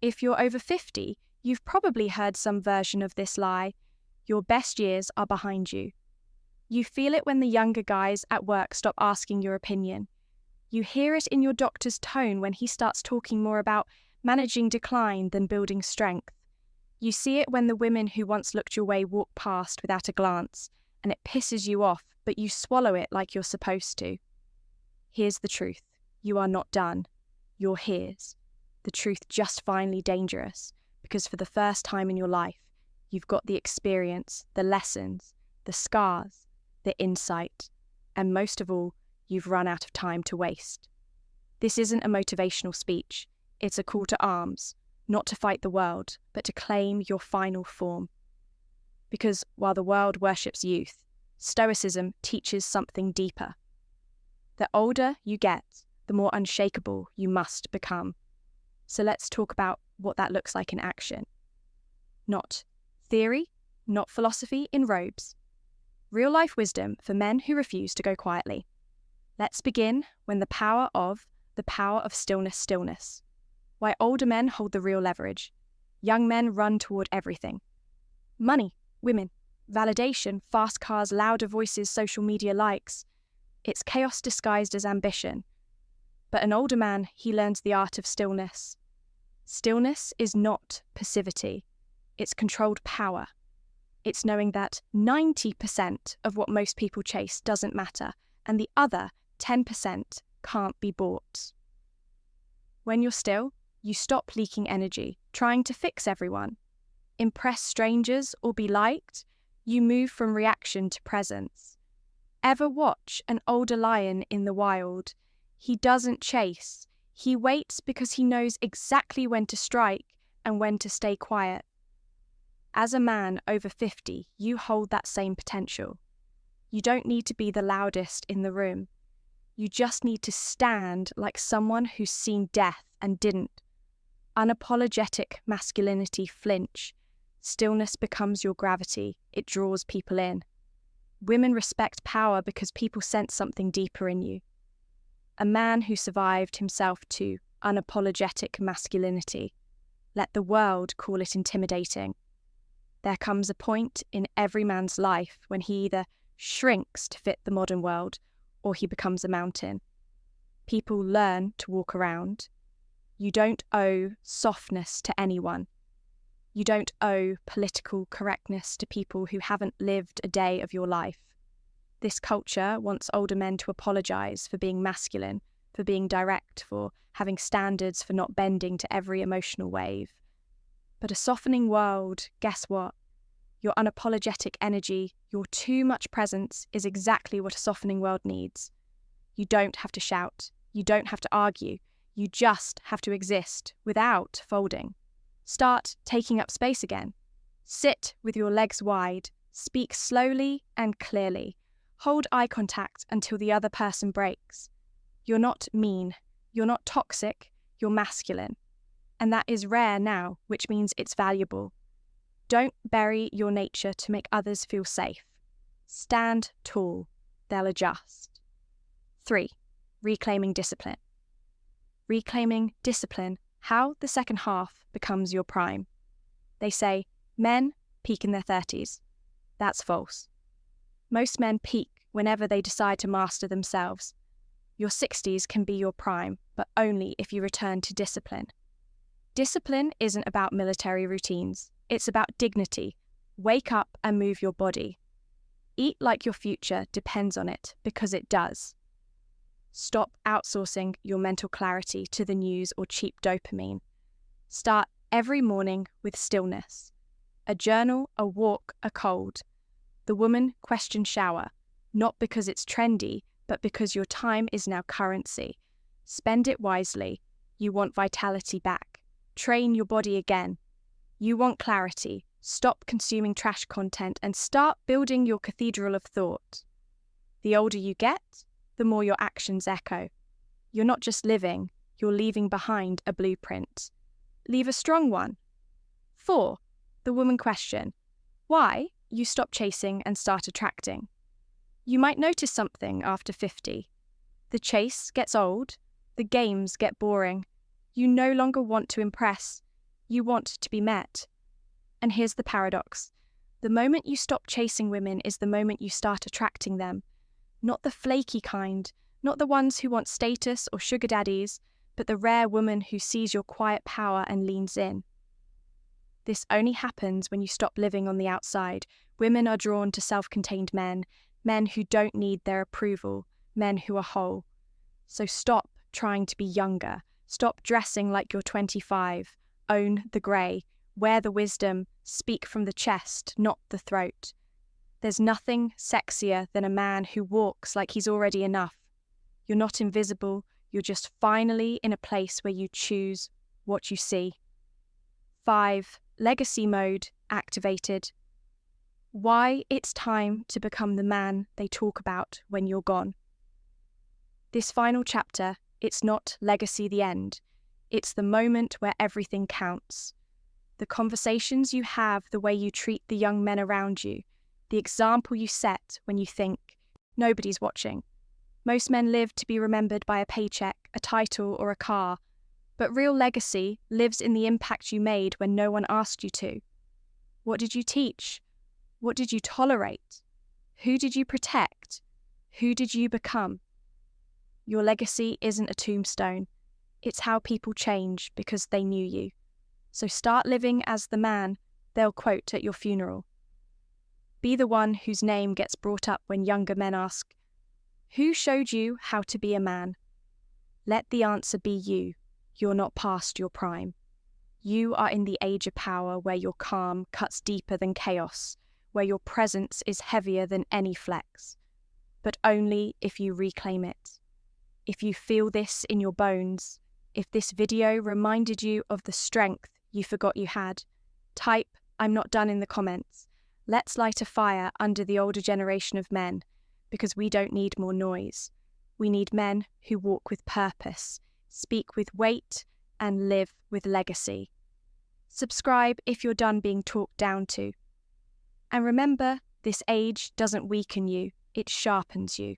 If you're over 50, you've probably heard some version of this lie. Your best years are behind you. You feel it when the younger guys at work stop asking your opinion. You hear it in your doctor's tone when he starts talking more about managing decline than building strength. You see it when the women who once looked your way walk past without a glance, and it pisses you off, but you swallow it like you're supposed to. Here's the truth. You are not done. You're his. The truth just finally dangerous, because for the first time in your life, you've got the experience, the lessons, the scars, the insight, and most of all, you've run out of time to waste. This isn't a motivational speech. It's a call to arms, not to fight the world, but to claim your final form. Because while the world worships youth, Stoicism teaches something deeper. The older you get, the more unshakable you must become. So let's talk about what that looks like in action. Not theory, not philosophy in robes. Real-life wisdom for men who refuse to go quietly. Let's begin when the power of stillness. Why older men hold the real leverage. Young men run toward everything. Money, women, validation, fast cars, louder voices, social media likes. It's chaos disguised as ambition. But an older man, he learns the art of stillness. Stillness is not passivity. It's controlled power. It's knowing that 90% of what most people chase doesn't matter, and the other 10% can't be bought. When you're still, you stop leaking energy, trying to fix everyone, impress strangers or be liked. You move from reaction to presence. Ever watch an older lion in the wild? He doesn't chase. He waits because he knows exactly when to strike and when to stay quiet. As a man over 50, you hold that same potential. You don't need to be the loudest in the room. You just need to stand like someone who's seen death and didn't. Unapologetic masculinity flinch. Stillness becomes your gravity. It draws people in. Women respect power because people sense something deeper in you. A man who survived himself to unapologetic masculinity. Let the world call it intimidating. There comes a point in every man's life when he either shrinks to fit the modern world or he becomes a mountain. People learn to walk around. You don't owe softness to anyone. You don't owe political correctness to people who haven't lived a day of your life. This culture wants older men to apologise for being masculine, for being direct, for having standards, for not bending to every emotional wave. But a softening world, guess what? Your unapologetic energy, your too much presence is exactly what a softening world needs. You don't have to shout. You don't have to argue. You just have to exist without folding. Start taking up space again. Sit with your legs wide. Speak slowly and clearly. Hold eye contact until the other person breaks. You're not mean. You're not toxic. You're masculine. And that is rare now, which means it's valuable. Don't bury your nature to make others feel safe. Stand tall. They'll adjust. 3. Reclaiming discipline. Reclaiming discipline, how the second half becomes your prime. They say men peak in their 30s. That's false. Most men peak whenever they decide to master themselves. Your 60s can be your prime, but only if you return to discipline. Discipline isn't about military routines. It's about dignity. Wake up and move your body. Eat like your future depends on it, because it does. Stop outsourcing your mental clarity to the news or cheap dopamine. Start every morning with stillness. A journal, a walk, a cold. The woman question shower, not because it's trendy, but because your time is now currency. Spend it wisely. You want vitality back. Train your body again. You want clarity. Stop consuming trash content and start building your cathedral of thought. The older you get, the more your actions echo. You're not just living, you're leaving behind a blueprint. Leave a strong one. 4. The woman question. Why you stop chasing and start attracting. You might notice something after 50. The chase gets old, the games get boring. You no longer want to impress. You want to be met. And here's the paradox. The moment you stop chasing women is the moment you start attracting them. Not the flaky kind, not the ones who want status or sugar daddies, but the rare woman who sees your quiet power and leans in. This only happens when you stop living on the outside. Women are drawn to self-contained men, men who don't need their approval, men who are whole. So stop trying to be younger. Stop dressing like you're 25. Own the grey. Wear the wisdom. Speak from the chest, not the throat. There's nothing sexier than a man who walks like he's already enough. You're not invisible. You're just finally in a place where you choose what you see. 5. Legacy mode activated. Why it's time to become the man they talk about when you're gone. This final chapter, it's not legacy the end. It's the moment where everything counts. The conversations you have, the way you treat the young men around you, the example you set when you think, nobody's watching. Most men live to be remembered by a paycheck, a title, or a car. But real legacy lives in the impact you made when no one asked you to. What did you teach? What did you tolerate? Who did you protect? Who did you become? Your legacy isn't a tombstone. It's how people change because they knew you. So start living as the man they'll quote at your funeral. Be the one whose name gets brought up when younger men ask, "Who showed you how to be a man?" Let the answer be you. You're not past your prime. You are in the age of power where your calm cuts deeper than chaos, where your presence is heavier than any flex. But only if you reclaim it. If you feel this in your bones, if this video reminded you of the strength you forgot you had, type "I'm not done" in the comments. Let's light a fire under the older generation of men, because we don't need more noise. We need men who walk with purpose, speak with weight, and live with legacy. Subscribe if you're done being talked down to. And remember, this age doesn't weaken you, it sharpens you.